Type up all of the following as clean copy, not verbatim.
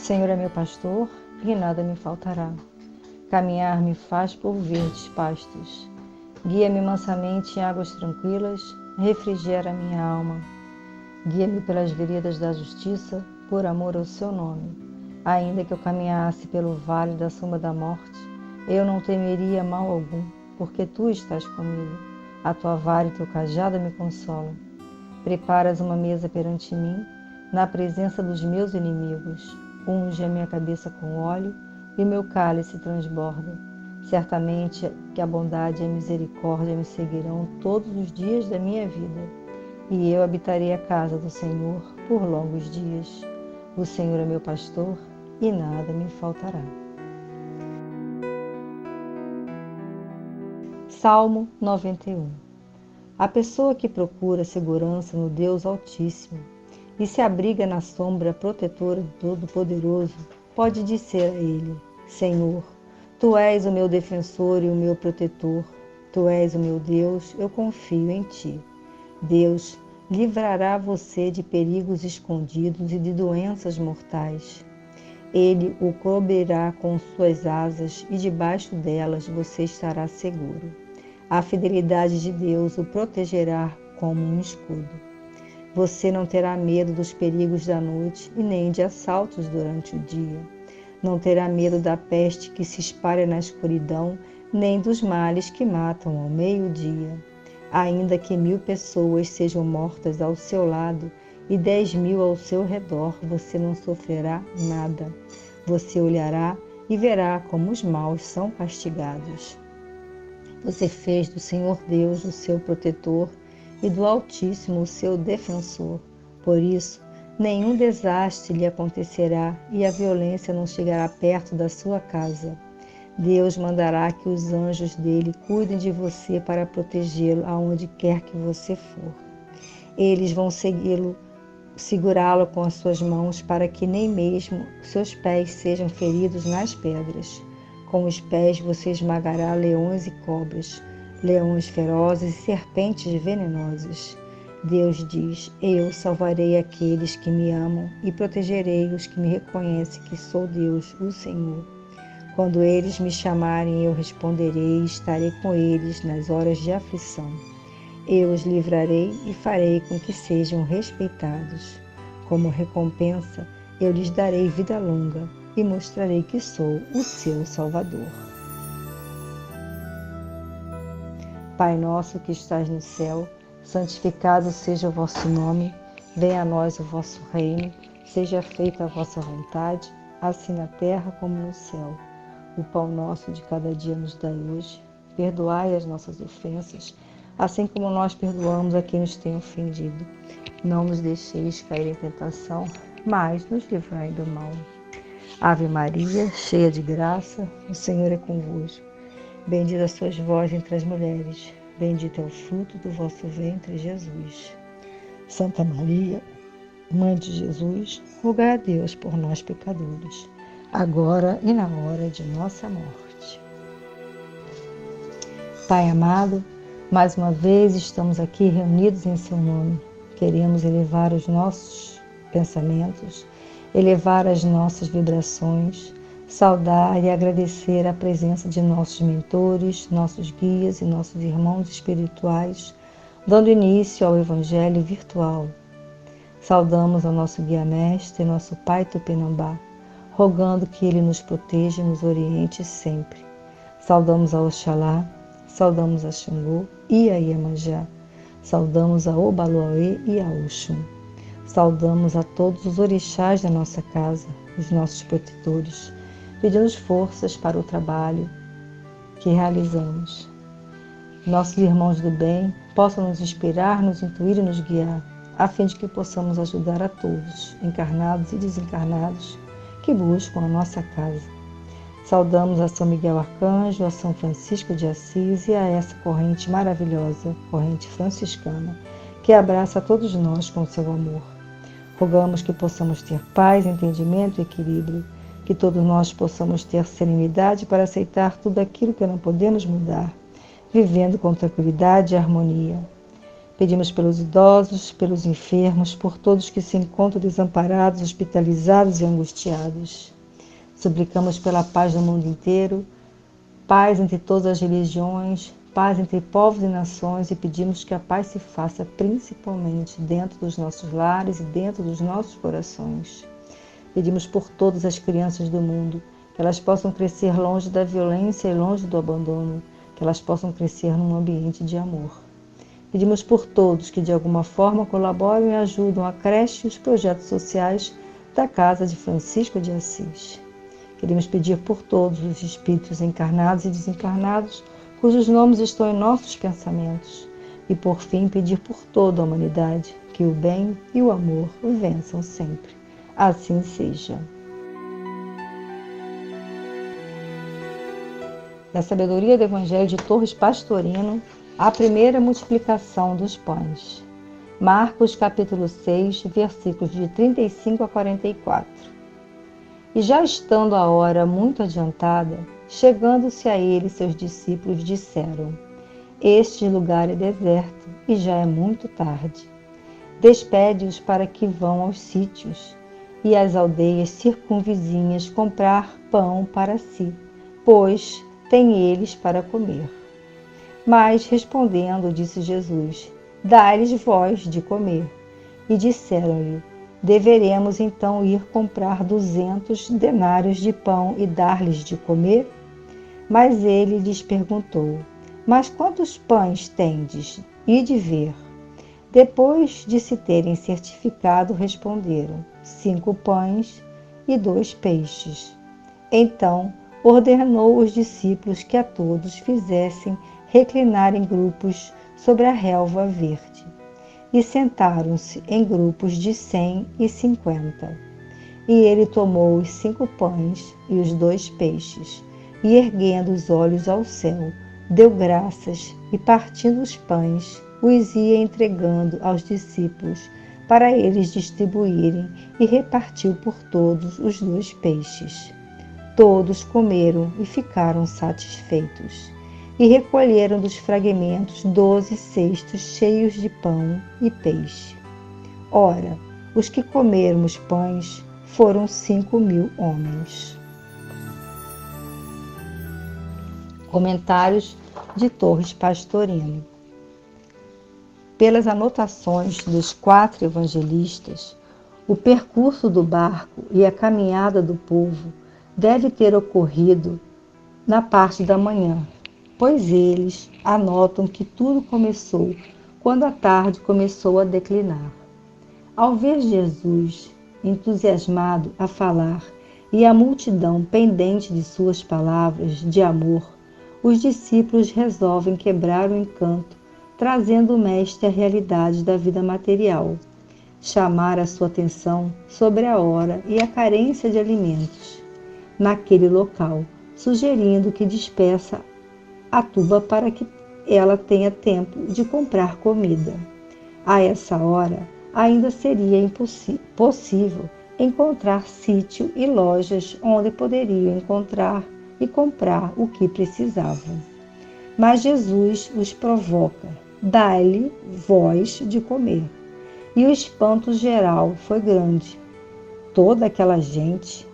Senhor é meu pastor e nada me faltará. Caminhar me faz por verdes pastos. Guia-me mansamente em águas tranquilas, refrigera minha alma. Guia-me pelas veredas da justiça, por amor ao seu nome. Ainda que eu caminhasse pelo vale da sombra da morte, eu não temeria mal algum, porque tu estás comigo. A tua vara e teu cajado me consolam. Preparas uma mesa perante mim, na presença dos meus inimigos. Unge a minha cabeça com óleo e o meu cálice transborda. Certamente que a bondade e a misericórdia me seguirão todos os dias da minha vida, e eu habitarei a casa do Senhor por longos dias. O Senhor é meu pastor e nada me faltará. Salmo 91. A pessoa que procura segurança no Deus Altíssimo e se abriga na sombra protetora do Todo-Poderoso, pode dizer a Ele: Senhor, Tu és o meu defensor e o meu protetor. Tu és o meu Deus, eu confio em Ti. Deus livrará você de perigos escondidos e de doenças mortais. Ele o cobrirá com suas asas e debaixo delas você estará seguro. A fidelidade de Deus o protegerá como um escudo. Você não terá medo dos perigos da noite e nem de assaltos durante o dia. Não terá medo da peste que se espalha na escuridão, nem dos males que matam ao meio-dia. Ainda que 1000 pessoas sejam mortas ao seu lado e 10.000 ao seu redor, você não sofrerá nada. Você olhará e verá como os maus são castigados. Você fez do Senhor Deus o seu protetor e do Altíssimo o seu defensor. Por isso, nenhum desastre lhe acontecerá e a violência não chegará perto da sua casa. Deus mandará que os anjos dele cuidem de você para protegê-lo aonde quer que você for. Eles vão segurá-lo com as suas mãos para que nem mesmo seus pés sejam feridos nas pedras. Com os pés você esmagará leões e cobras, leões ferozes e serpentes venenosas. Deus diz: eu salvarei aqueles que me amam e protegerei os que me reconhecem que sou Deus, o Senhor. Quando eles me chamarem, eu responderei e estarei com eles nas horas de aflição. Eu os livrarei e farei com que sejam respeitados. Como recompensa, eu lhes darei vida longa e mostrarei que sou o seu Salvador. Pai nosso que estás no céu, santificado seja o vosso nome, venha a nós o vosso reino, seja feita a vossa vontade, assim na terra como no céu. O pão nosso de cada dia nos dai hoje, perdoai as nossas ofensas, assim como nós perdoamos a quem nos tem ofendido. Não nos deixeis cair em tentação, mas nos livrai do mal. Ave Maria, cheia de graça, o Senhor é convosco. Bendita sois vós entre as mulheres, bendito é o fruto do vosso ventre, Jesus. Santa Maria, Mãe de Jesus, rogai a Deus por nós pecadores, agora e na hora de nossa morte. Pai amado, mais uma vez estamos aqui reunidos em seu nome. Queremos elevar os nossos pensamentos, elevar as nossas vibrações, saudar e agradecer a presença de nossos mentores, nossos guias e nossos irmãos espirituais, dando início ao Evangelho virtual. Saudamos ao nosso guia-mestre, nosso Pai Tupinambá, rogando que Ele nos proteja e nos oriente sempre. Saudamos a Oxalá, saudamos a Xangô e a Iemanjá, saudamos a Obaluauê e a Oxum. Saudamos a todos os orixás da nossa casa, os nossos protetores, pedimos forças para o trabalho que realizamos. Nossos irmãos do bem possam nos inspirar, nos intuir e nos guiar, a fim de que possamos ajudar a todos, encarnados e desencarnados, que buscam a nossa casa. Saudamos a São Miguel Arcanjo, a São Francisco de Assis e a essa corrente maravilhosa, corrente franciscana, que abraça a todos nós com seu amor. Rogamos que possamos ter paz, entendimento e equilíbrio, que todos nós possamos ter serenidade para aceitar tudo aquilo que não podemos mudar, vivendo com tranquilidade e harmonia. Pedimos pelos idosos, pelos enfermos, por todos que se encontram desamparados, hospitalizados e angustiados. Suplicamos pela paz no mundo inteiro, paz entre todas as religiões, paz entre povos e nações, e pedimos que a paz se faça principalmente dentro dos nossos lares e dentro dos nossos corações. Pedimos por todas as crianças do mundo, que elas possam crescer longe da violência e longe do abandono, que elas possam crescer num ambiente de amor. Pedimos por todos que de alguma forma colaboram e ajudam a creche e os projetos sociais da Casa de Francisco de Assis. Queremos pedir por todos os espíritos encarnados e desencarnados, cujos nomes estão em nossos pensamentos. E por fim pedir por toda a humanidade, que o bem e o amor vençam sempre. Assim seja. Da sabedoria do Evangelho de Torres Pastorino, a primeira multiplicação dos pães. Marcos capítulo 6, versículos de 35 a 44. E já estando a hora muito adiantada, chegando-se a ele seus discípulos disseram: Este lugar é deserto e já é muito tarde. Despede-os para que vão aos sítios e às aldeias circunvizinhas comprar pão para si, pois têm eles para comer. Mas, respondendo, disse Jesus: Dai-lhes vós de comer. E disseram-lhe: Deveremos então ir comprar 200 denários de pão e dar-lhes de comer? Mas ele lhes perguntou: Mas quantos pães tendes? Ide ver. Depois de se terem certificado, responderam: 5 pães e 2 peixes. Então ordenou os discípulos que a todos fizessem reclinar em grupos sobre a relva verde. E sentaram-se em grupos de 100 e 50. E ele tomou os 5 pães e os 2 peixes, e erguendo os olhos ao céu, deu graças, e partindo os pães, os ia entregando aos discípulos, para eles distribuírem, e repartiu por todos os 2 peixes. Todos comeram e ficaram satisfeitos. E recolheram dos fragmentos 12 cestos cheios de pão e peixe. Ora, os que comeram os pães foram 5.000 homens. Comentários de Torres Pastorino. Pelas anotações dos 4 evangelistas, o percurso do barco e a caminhada do povo deve ter ocorrido na parte da manhã, pois eles anotam que tudo começou quando a tarde começou a declinar. Ao ver Jesus entusiasmado a falar e a multidão pendente de suas palavras de amor, os discípulos resolvem quebrar o encanto, trazendo o Mestre à realidade da vida material, chamar a sua atenção sobre a hora e a carência de alimentos naquele local, sugerindo que despeça a tuba para que ela tenha tempo de comprar comida. A essa hora, ainda seria possível encontrar sítio e lojas onde poderiam encontrar e comprar o que precisavam. Mas Jesus os provoca: dai-lhe vós de comer. E o espanto geral foi grande. Toda aquela gente.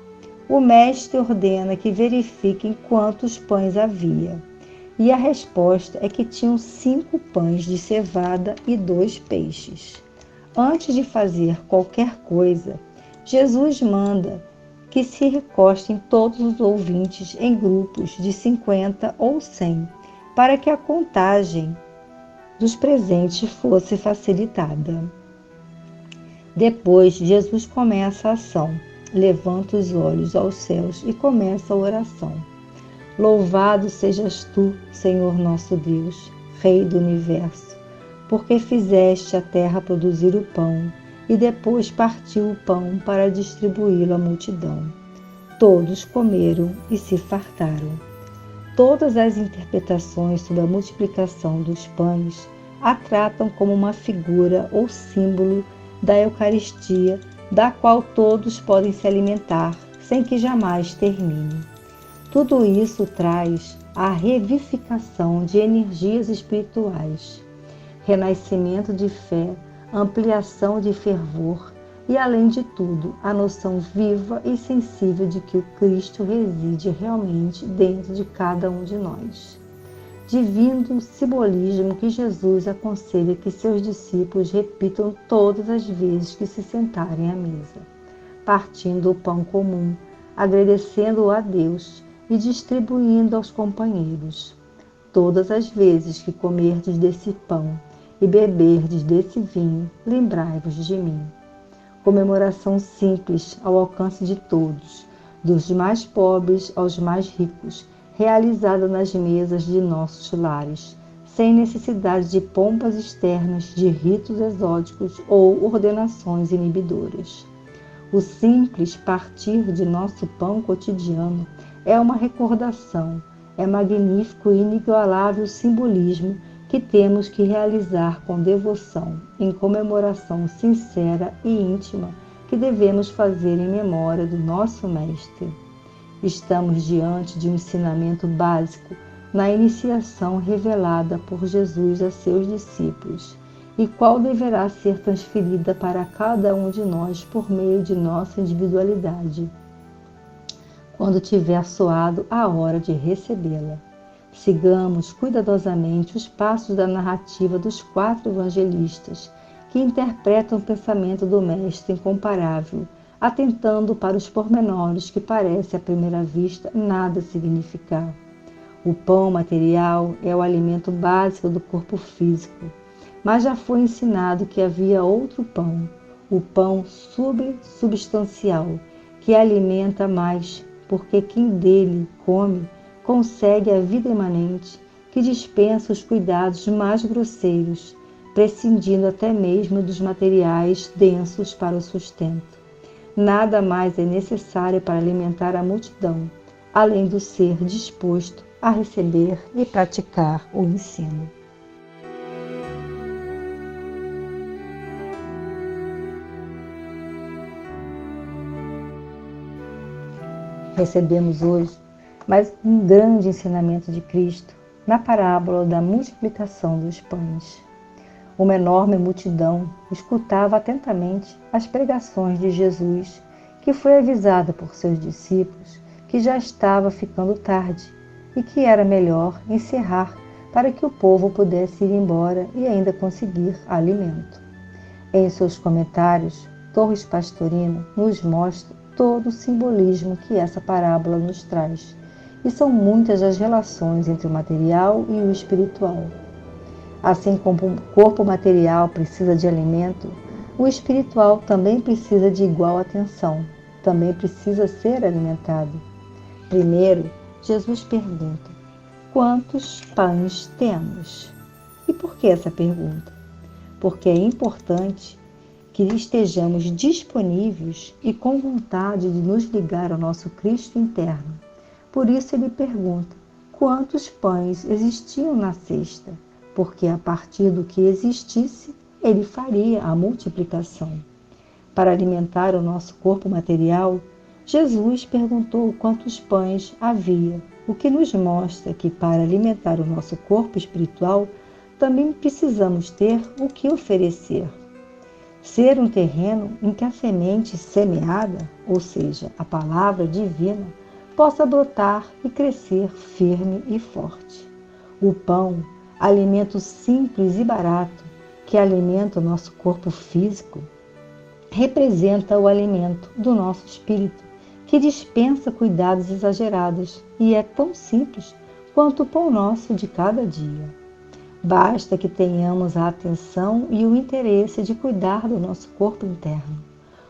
O mestre ordena que verifiquem quantos pães havia. E a resposta é que tinham 5 pães de cevada e 2 peixes. Antes de fazer qualquer coisa, Jesus manda que se recostem todos os ouvintes em grupos de 50 ou 100, para que a contagem dos presentes fosse facilitada. Depois, Jesus começa a ação, levanta os olhos aos céus e começa a oração. Louvado sejas tu, Senhor nosso Deus, Rei do Universo, porque fizeste a terra produzir o pão e depois partiu o pão para distribuí-lo à multidão. Todos comeram e se fartaram. Todas as interpretações sobre a multiplicação dos pães a tratam como uma figura ou símbolo da Eucaristia, da qual todos podem se alimentar, sem que jamais termine. Tudo isso traz a revivificação de energias espirituais, renascimento de fé, ampliação de fervor e, além de tudo, a noção viva e sensível de que o Cristo reside realmente dentro de cada um de nós. Divino simbolismo que Jesus aconselha que seus discípulos repitam todas as vezes que se sentarem à mesa, partindo o pão comum, agradecendo-o a Deus e distribuindo aos companheiros. Todas as vezes que comerdes desse pão e beberdes desse vinho, lembrai-vos de mim. Comemoração simples ao alcance de todos, dos mais pobres aos mais ricos, realizada nas mesas de nossos lares, sem necessidade de pompas externas, de ritos exóticos ou ordenações inibidoras. O simples partir de nosso pão cotidiano é uma recordação, é magnífico e inigualável simbolismo que temos que realizar com devoção, em comemoração sincera e íntima que devemos fazer em memória do nosso Mestre. Estamos diante de um ensinamento básico na iniciação revelada por Jesus a seus discípulos, e qual deverá ser transferida para cada um de nós por meio de nossa individualidade, quando tiver soado a hora de recebê-la. Sigamos cuidadosamente os passos da narrativa dos 4 evangelistas, que interpretam o pensamento do Mestre incomparável, atentando para os pormenores que parecem à primeira vista nada significar. O pão material é o alimento básico do corpo físico, mas já foi ensinado que havia outro pão, o pão substancial, que alimenta mais, porque quem dele come consegue a vida imanente, que dispensa os cuidados mais grosseiros, prescindindo até mesmo dos materiais densos para o sustento. Nada mais é necessário para alimentar a multidão, além do ser disposto a receber e praticar o ensino. Recebemos hoje mais um grande ensinamento de Cristo na parábola da multiplicação dos pães. Uma enorme multidão escutava atentamente as pregações de Jesus, que foi avisada por seus discípulos que já estava ficando tarde e que era melhor encerrar para que o povo pudesse ir embora e ainda conseguir alimento. Em seus comentários, Torres Pastorino nos mostra todo o simbolismo que essa parábola nos traz, e são muitas as relações entre o material e o espiritual. Assim como o corpo material precisa de alimento, o espiritual também precisa de igual atenção, também precisa ser alimentado. Primeiro, Jesus pergunta: quantos pães temos? E por que essa pergunta? Porque é importante que estejamos disponíveis e com vontade de nos ligar ao nosso Cristo interno. Por isso ele pergunta: quantos pães existiam na cesta? Porque a partir do que existisse, ele faria a multiplicação. Para alimentar o nosso corpo material, Jesus perguntou quantos pães havia, o que nos mostra que para alimentar o nosso corpo espiritual, também precisamos ter o que oferecer. Ser um terreno em que a semente semeada, ou seja, a palavra divina, possa brotar e crescer firme e forte. O pão, alimento simples e barato, que alimenta o nosso corpo físico, representa o alimento do nosso espírito, que dispensa cuidados exagerados e é tão simples quanto o pão nosso de cada dia. Basta que tenhamos a atenção e o interesse de cuidar do nosso corpo interno,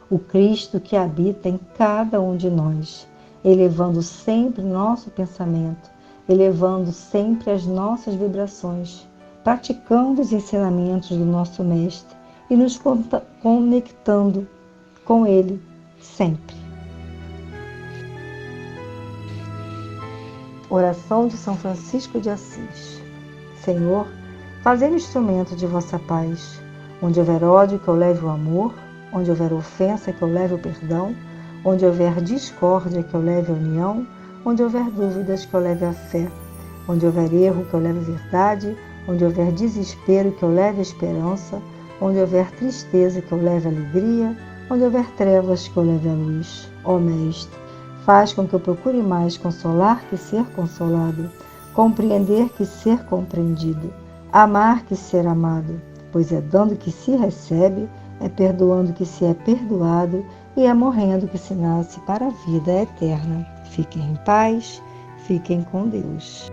o Cristo que habita em cada um de nós, elevando sempre nosso pensamento, elevando sempre as nossas vibrações, praticando os ensinamentos do nosso Mestre e nos conectando com Ele sempre. Oração de São Francisco de Assis. Senhor, fazei-me instrumento de vossa paz. Onde houver ódio, que eu leve o amor. Onde houver ofensa, que eu leve o perdão. Onde houver discórdia, que eu leve a união. Onde houver dúvidas, que eu leve a fé. Onde houver erro, que eu leve a verdade. Onde houver desespero, que eu leve esperança. Onde houver tristeza, que eu leve alegria. Onde houver trevas, que eu leve a luz. Ó Mestre, faz com que eu procure mais consolar que ser consolado, compreender que ser compreendido, amar que ser amado, pois é dando que se recebe, é perdoando que se é perdoado e é morrendo que se nasce para a vida eterna. Fiquem em paz, fiquem com Deus.